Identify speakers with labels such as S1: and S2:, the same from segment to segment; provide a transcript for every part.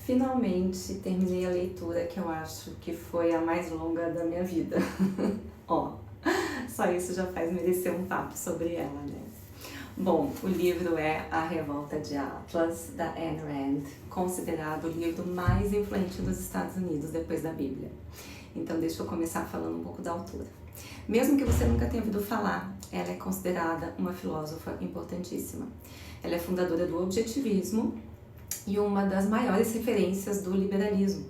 S1: Finalmente terminei a leitura que eu acho que foi a mais longa da minha vida. Ó, só isso já faz merecer um papo sobre ela, né? Bom, o livro é A Revolta de Atlas, da Ayn Rand, considerado o livro mais influente dos Estados Unidos depois da Bíblia. Então deixa eu começar falando um pouco da autora. Mesmo que você nunca tenha ouvido falar, ela é considerada uma filósofa importantíssima. Ela é fundadora do objetivismo e uma das maiores referências do liberalismo.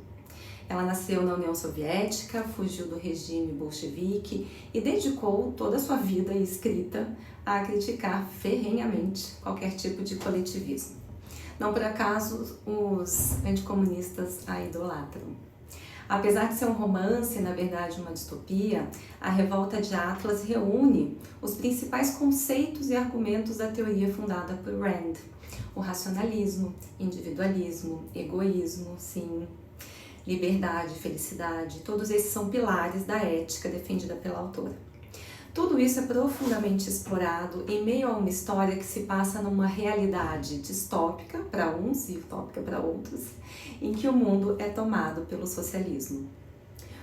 S1: Ela nasceu na União Soviética, fugiu do regime bolchevique e dedicou toda a sua vida e escrita a criticar ferrenhamente qualquer tipo de coletivismo. Não por acaso os anticomunistas a idolatram. Apesar de ser um romance, na verdade uma distopia, A Revolta de Atlas reúne os principais conceitos e argumentos da teoria fundada por Rand. O racionalismo, individualismo, egoísmo, sim, liberdade, felicidade, todos esses são pilares da ética defendida pela autora. Tudo isso é profundamente explorado em meio a uma história que se passa numa realidade distópica para uns e utópica para outros, em que o mundo é tomado pelo socialismo.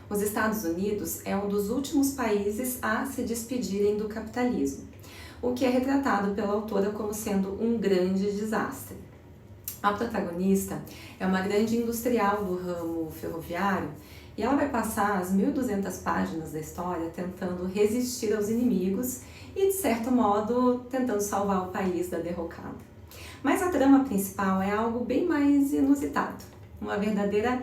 S1: Os Estados Unidos é um dos últimos países a se despedirem do capitalismo, o que é retratado pela autora como sendo um grande desastre. A protagonista é uma grande industrial do ramo ferroviário e ela vai passar as 1.200 páginas da história tentando resistir aos inimigos e, de certo modo, tentando salvar o país da derrocada. Mas a trama principal é algo bem mais inusitado, uma verdadeira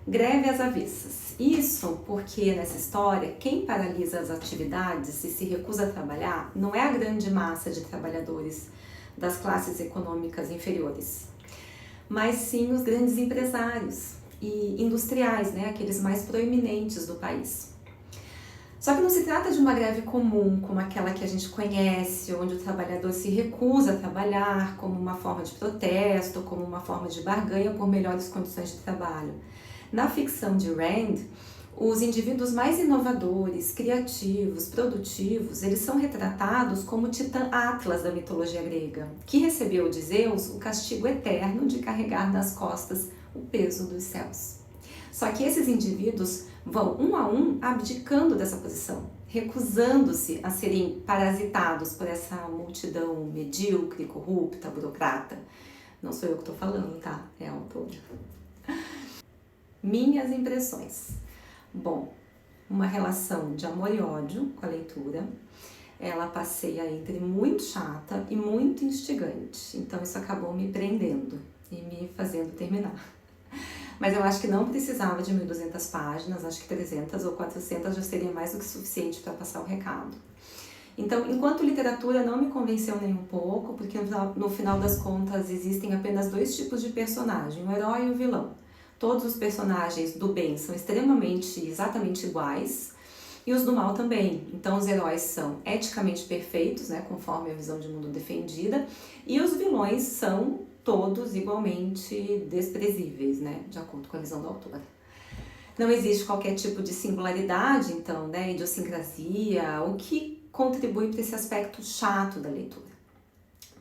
S1: greve às avessas. Isso porque nessa história, quem paralisa as atividades e se recusa a trabalhar não é a grande massa de trabalhadores das classes econômicas inferiores, mas sim os grandes empresários e industriais, né, aqueles mais proeminentes do país. Só que não se trata de uma greve comum, como aquela que a gente conhece, onde o trabalhador se recusa a trabalhar como uma forma de protesto, como uma forma de barganha por melhores condições de trabalho. Na ficção de Rand, os indivíduos mais inovadores, criativos, produtivos, eles são retratados como o titã Atlas da mitologia grega, que recebeu de Zeus o castigo eterno de carregar nas costas o peso dos céus. Só que esses indivíduos vão um a um abdicando dessa posição, recusando-se a serem parasitados por essa multidão medíocre, corrupta, burocrata. Não sou eu que estou falando, tá? É a autora. Minhas impressões. Bom, uma relação de amor e ódio com a leitura. Ela passeia entre muito chata e muito instigante. Então isso acabou me prendendo e me fazendo terminar. Mas eu acho que não precisava de 1.200 páginas, acho que 300 ou 400 já seria mais do que suficiente para passar o recado. Então, enquanto literatura não me convenceu nem um pouco, porque no final das contas existem apenas dois tipos de personagem, o herói e o vilão. Todos os personagens do bem são exatamente iguais, e os do mal também. Então os heróis são eticamente perfeitos, né, conforme a visão de mundo defendida, e os vilões são todos igualmente desprezíveis, né, de acordo com a visão da autora. Não existe qualquer tipo de singularidade, então, né, idiosincrasia, o que contribui para esse aspecto chato da leitura.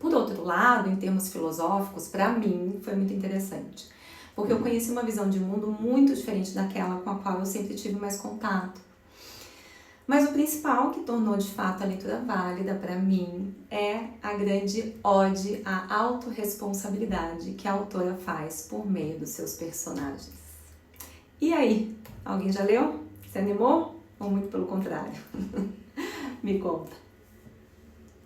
S1: Por outro lado, em termos filosóficos, para mim foi muito interessante, porque eu conheci uma visão de mundo muito diferente daquela com a qual eu sempre tive mais contato. Mas o principal que tornou de fato a leitura válida para mim é a grande ode à autorresponsabilidade que a autora faz por meio dos seus personagens. E aí, alguém já leu? Se animou? Ou muito pelo contrário? Me conta.